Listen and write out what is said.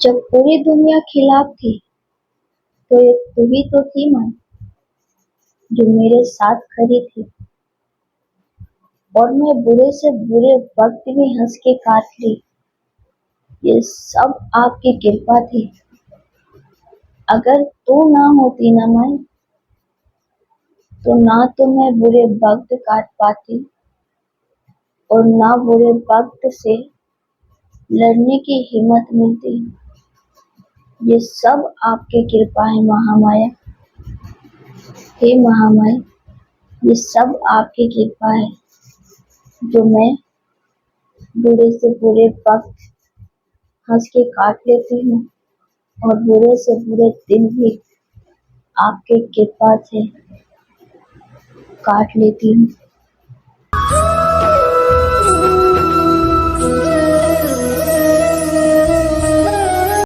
जब पूरी दुनिया खिलाफ थी तो एक तू ही तो थी माँ, जो मेरे साथ खड़ी थी। और मैं बुरे से बुरे वक्त भी हंस के काट ली। ये सब आपकी कृपा थी। अगर तू ना होती ना माँ, तो ना तो मैं बुरे वक्त काट पाती और ना बुरे वक्त से लड़ने की हिम्मत मिलती। ये सब आपकी कृपा है महामाया। हे महामाया, ये सब आपकी कृपा है, जो मैं बुरे से बुरे वक्त हंस के काट लेती हूँ और बुरे से बुरे दिन भी आपके कृपा से काट लेती हूँ।